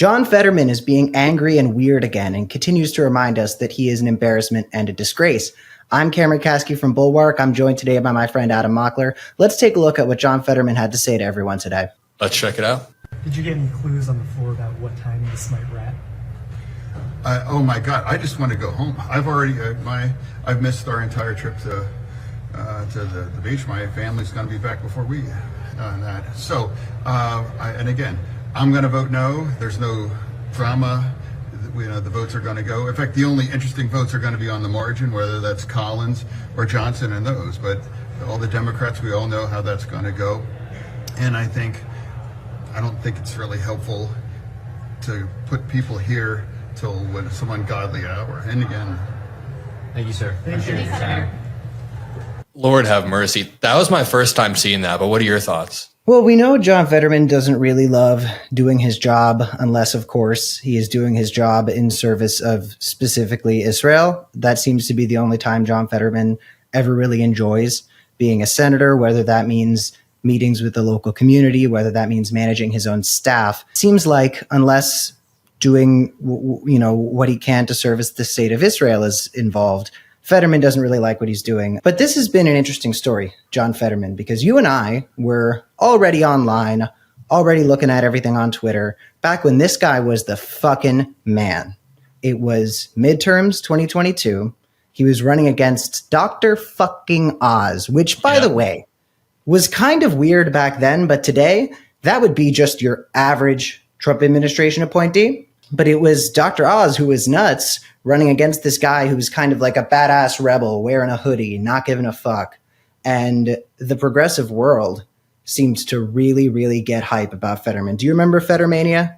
John Fetterman is being angry and weird again and continues to remind us that he is an embarrassment and a disgrace. I'm Cameron Kasky from Bulwark. I'm joined today by my friend Adam Mockler. Let's take a look at what John Fetterman had to say to everyone today. Let's check it out. Did you get any clues on the floor about what time this might wrap? Oh my God! I just want to go home. I've already I've missed our entire trip to the beach. My family's going to be back before we that. So and again, I'm going to vote no. There's no drama. The votes are going to go. In fact, the only interesting votes are going to be on the margin, whether that's Collins or Johnson and those. But all the Democrats, we all know how that's going to go. And I don't think it's really helpful to put people here till when some ungodly hour. And again, thank you, sir. Appreciate your time. Lord have mercy. That was my first time seeing that, but what are your thoughts? Well, we know John Fetterman doesn't really love doing his job unless, of course, he is doing his job in service of specifically Israel. That seems to be the only time John Fetterman ever really enjoys being a senator, whether that means meetings with the local community, whether that means managing his own staff. Seems like unless doing what he can to service the state of Israel is involved, Fetterman doesn't really like what he's doing. But this has been an interesting story, John Fetterman, because you and I were already online, already looking at everything on Twitter, back when this guy was the fucking man. It was midterms 2022. He was running against Dr. fucking Oz, which, by the way, was kind of weird back then, but today, that would be just your average Trump administration appointee. But it was Dr. Oz who was nuts running against this guy who was kind of like a badass rebel wearing a hoodie, not giving a fuck. And the progressive world seems to really, really get hype about Fetterman. Do you remember Fettermania?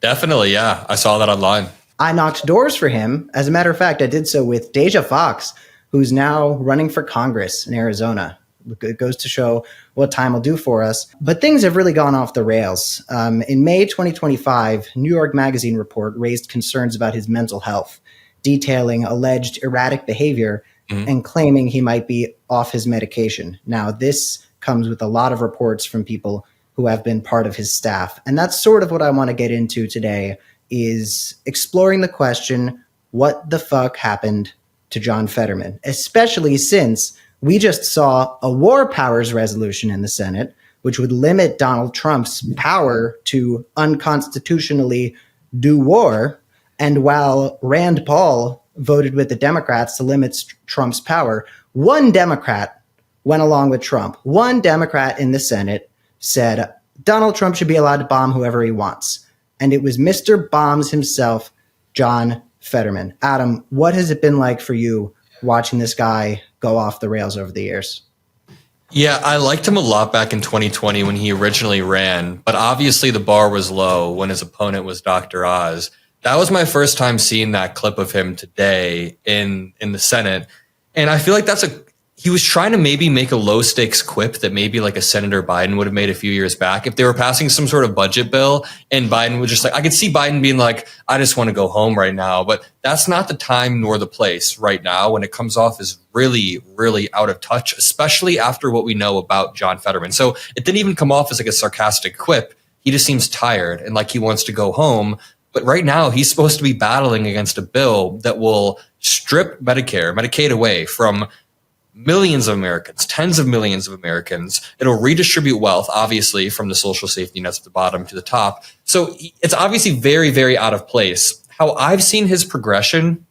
Definitely, yeah. I saw that online. I knocked doors for him. As a matter of fact, I did so with Deja Fox, who's now running for Congress in Arizona. It goes to show what time will do for us. But things have really gone off the rails. In May 2025, New York Magazine report raised concerns about his mental health, detailing alleged erratic behavior and claiming he might be off his medication. Now, this comes with a lot of reports from people who have been part of his staff. And that's sort of what I want to get into today, is exploring the question, what the fuck happened to John Fetterman, especially since we just saw a war powers resolution in the Senate, which would limit Donald Trump's power to unconstitutionally do war. And while Rand Paul voted with the Democrats to limit Trump's power, one Democrat went along with Trump. One Democrat in the Senate said Donald Trump should be allowed to bomb whoever he wants. And it was Mr. Bombs himself, John Fetterman. Adam, what has it been like for you watching this guy go off the rails over the years? Yeah, I liked him a lot back in 2020 when he originally ran, but obviously the bar was low when his opponent was Dr. Oz. That was my first time seeing that clip of him today in the Senate. And I feel like he was trying to maybe make a low stakes quip that maybe like a Senator Biden would have made a few years back if they were passing some sort of budget bill and Biden was just like, I could see Biden being like, I just want to go home right now. But that's not the time nor the place right now when it comes off as really, really out of touch, especially after what we know about John Fetterman. So it didn't even come off as like a sarcastic quip. He just seems tired and like he wants to go home. But right now he's supposed to be battling against a bill that will strip Medicaid away from millions of Americans, tens of millions of Americans. It'll redistribute wealth, obviously, from the social safety nets at the bottom to the top. So it's obviously very, very out of place. How I've seen his progression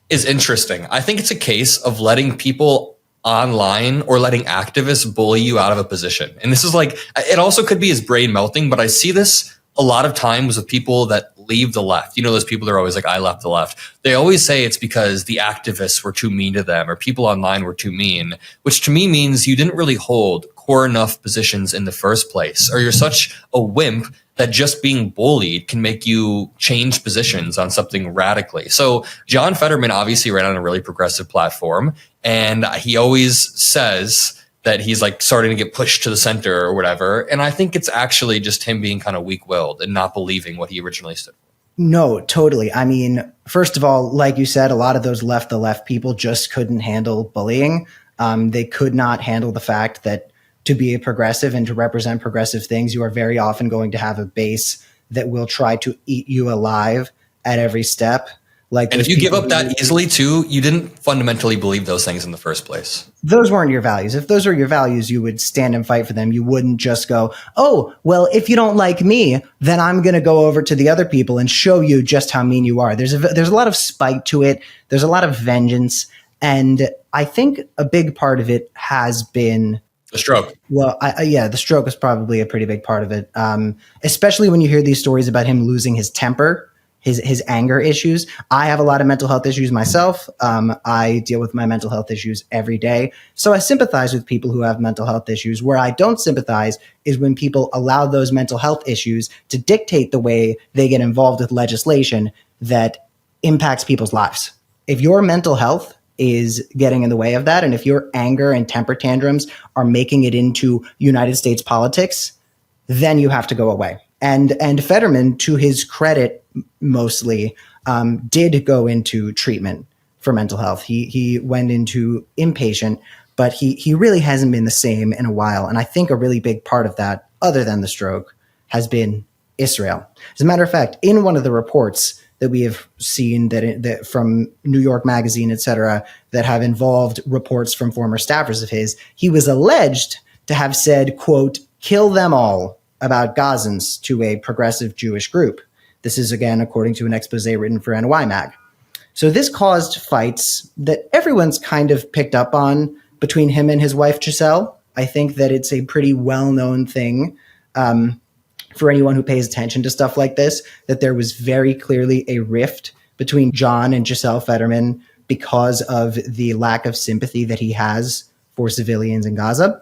is interesting. I think it's a case of letting people online or letting activists bully you out of a position. And this is like, it also could be his brain melting, but I see this a lot of times with people that leave the left. You know, those people that are always like, I left the left. They always say it's because the activists were too mean to them or people online were too mean, which to me means you didn't really hold core enough positions in the first place, or you're such a wimp that just being bullied can make you change positions on something radically. So John Fetterman obviously ran on a really progressive platform, and he always says that he's like starting to get pushed to the center or whatever. And I think it's actually just him being kind of weak-willed and not believing what he originally stood for. No, totally. I mean, first of all, like you said, a lot of those the left people just couldn't handle bullying. They could not handle the fact that to be a progressive and to represent progressive things, you are very often going to have a base that will try to eat you alive at every step. Like, and if you give up that easily too, you didn't fundamentally believe those things in the first place. Those weren't your values. If those were your values, you would stand and fight for them. You wouldn't just go, oh, well, if you don't like me, then I'm going to go over to the other people and show you just how mean you are. There's a lot of spite to it. There's a lot of vengeance. And I think a big part of it has been the stroke. Well, the stroke is probably a pretty big part of it. Especially when you hear these stories about him losing his temper, his anger issues. I have a lot of mental health issues myself. I deal with my mental health issues every day. So I sympathize with people who have mental health issues. Where I don't sympathize is when people allow those mental health issues to dictate the way they get involved with legislation that impacts people's lives. If your mental health is getting in the way of that, and if your anger and temper tantrums are making it into United States politics, then you have to go away. And Fetterman, to his credit, mostly did go into treatment for mental health. He went into inpatient, but he really hasn't been the same in a while. And I think a really big part of that, other than the stroke, has been Israel. As a matter of fact, in one of the reports that we have seen that from New York Magazine, et cetera, that have involved reports from former staffers of his, he was alleged to have said, quote, "kill them all," about Gazans to a progressive Jewish group. This is, again, according to an expose written for NY Mag. So this caused fights that everyone's kind of picked up on between him and his wife, Giselle. I think that it's a pretty well-known thing for anyone who pays attention to stuff like this, that there was very clearly a rift between John and Giselle Fetterman because of the lack of sympathy that he has for civilians in Gaza.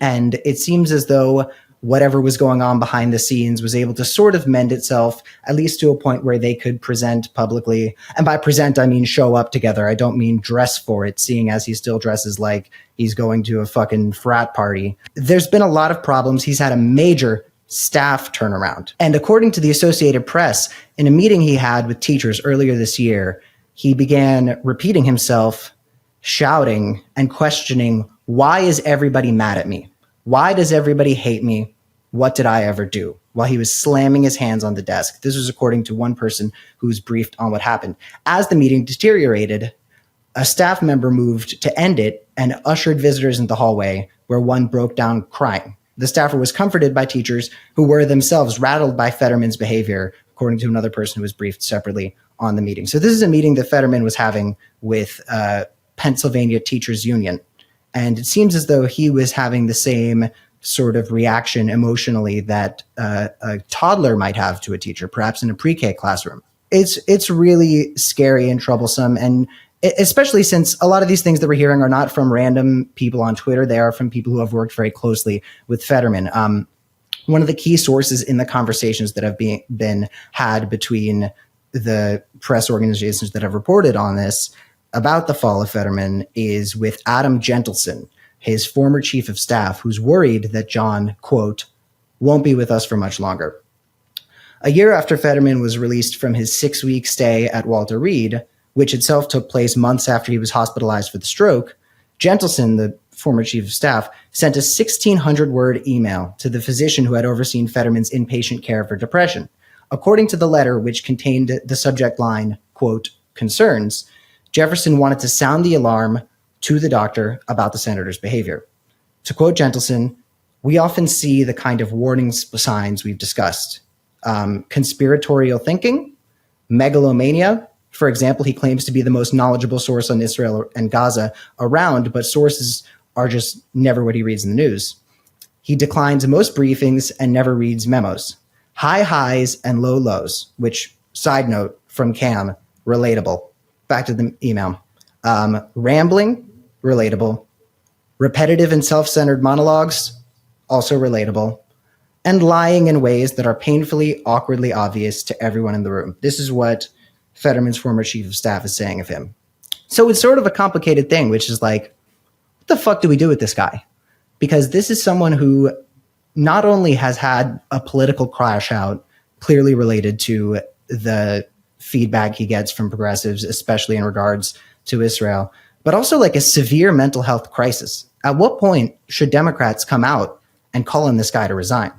And it seems as though whatever was going on behind the scenes was able to sort of mend itself, at least to a point where they could present publicly. And by present, I mean show up together. I don't mean dress for it, seeing as he still dresses like he's going to a fucking frat party. There's been a lot of problems. He's had a major staff turnaround. And according to the Associated Press, in a meeting he had with teachers earlier this year, he began repeating himself, shouting and questioning, why is everybody mad at me? Why does everybody hate me? What did I ever do? While he was slamming his hands on the desk. This was according to one person who was briefed on what happened. As the meeting deteriorated, a staff member moved to end it and ushered visitors into the hallway, where one broke down crying. The staffer was comforted by teachers who were themselves rattled by Fetterman's behavior, according to another person who was briefed separately on the meeting. So this is a meeting that Fetterman was having with Pennsylvania Teachers Union. And it seems as though he was having the same sort of reaction emotionally that a toddler might have to a teacher, perhaps in a pre-K classroom. It's really scary and troublesome, and especially since a lot of these things that we're hearing are not from random people on Twitter. They are from people who have worked very closely with Fetterman. One of the key sources in the conversations that have been had between the press organizations that have reported on this about the fall of Fetterman is with Adam Gentleson, his former chief of staff, who's worried that John, quote, won't be with us for much longer. A year after Fetterman was released from his 6-week stay at Walter Reed, which itself took place months after he was hospitalized for the stroke, Gentleson, the former chief of staff, sent a 1,600-word email to the physician who had overseen Fetterman's inpatient care for depression. According to the letter, which contained the subject line, quote, concerns, Jefferson wanted to sound the alarm to the doctor about the senator's behavior. To quote Gentleson, we often see the kind of warning signs we've discussed. Conspiratorial thinking, megalomania. For example, he claims to be the most knowledgeable source on Israel and Gaza around, but sources are just never what he reads in the news. He declines most briefings and never reads memos. High highs and low lows, which, side note from Cam, relatable. Back to the email. Rambling, relatable. Repetitive and self-centered monologues, also relatable. And lying in ways that are painfully, awkwardly obvious to everyone in the room. This is what Fetterman's former chief of staff is saying of him. So it's sort of a complicated thing, which is like, what the fuck do we do with this guy? Because this is someone who not only has had a political crash out clearly related to the feedback he gets from progressives, especially in regards to Israel, but also like a severe mental health crisis. At what point should Democrats come out and call on this guy to resign?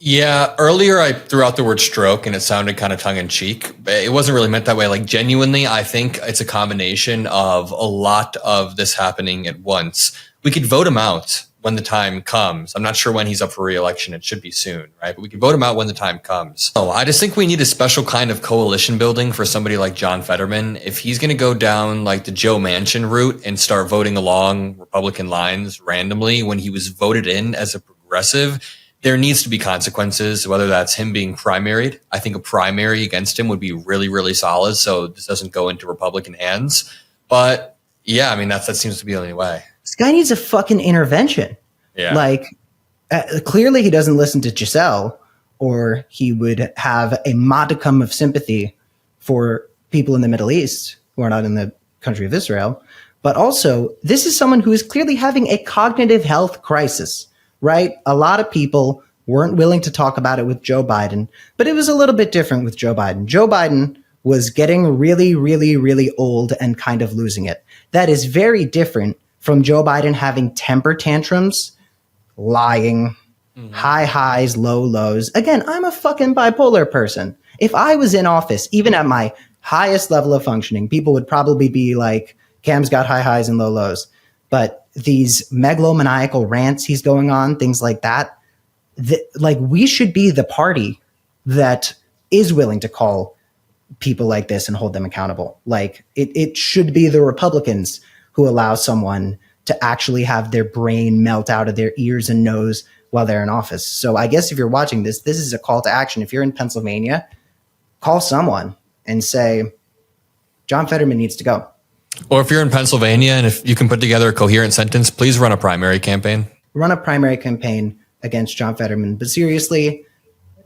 Yeah, earlier I threw out the word stroke and it sounded kind of tongue in cheek. It wasn't really meant that way. Like genuinely, I think it's a combination of a lot of this happening at once. We could vote him out when the time comes. I'm not sure when he's up for re-election. It should be soon, right? But we can vote him out when the time comes. So I just think we need a special kind of coalition building for somebody like John Fetterman. If he's going to go down like the Joe Manchin route and start voting along Republican lines randomly when he was voted in as a progressive, there needs to be consequences, whether that's him being primaried. I think a primary against him would be really, really solid. So this doesn't go into Republican hands. But yeah, I mean, that seems to be the only way. This guy needs a fucking intervention. Yeah. Like, clearly he doesn't listen to Giselle, or he would have a modicum of sympathy for people in the Middle East who are not in the country of Israel. But also, this is someone who is clearly having a cognitive health crisis. Right? A lot of people weren't willing to talk about it with Joe Biden, but it was a little bit different with Joe Biden. Joe Biden was getting really, really, really old and kind of losing it. That is very different from Joe Biden having temper tantrums, lying, high highs, low lows. Again, I'm a fucking bipolar person. If I was in office, even at my highest level of functioning, people would probably be like, Cam's got high highs and low lows. But these megalomaniacal rants he's going on, things like that, like we should be the party that is willing to call people like this and hold them accountable. Like it should be the Republicans who allow someone to actually have their brain melt out of their ears and nose while they're in office. So I guess if you're watching this, this is a call to action. If you're in Pennsylvania, call someone and say, John Fetterman needs to go. Or if you're in Pennsylvania and if you can put together a coherent sentence, please run a primary campaign. Run a primary campaign against John Fetterman. But seriously,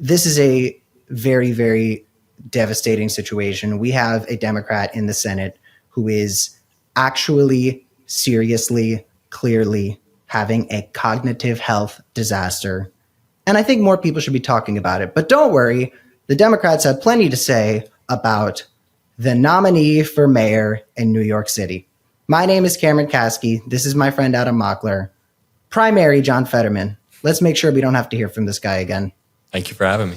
this is a very, very devastating situation. We have a Democrat in the Senate who is actually, seriously, clearly having a cognitive health disaster. And I think more people should be talking about it. But don't worry, the Democrats have plenty to say about the nominee for mayor in New York City. My name is Cameron Kasky. This is my friend Adam Mockler. Primary John Fetterman. Let's make sure we don't have to hear from this guy again. Thank you for having me.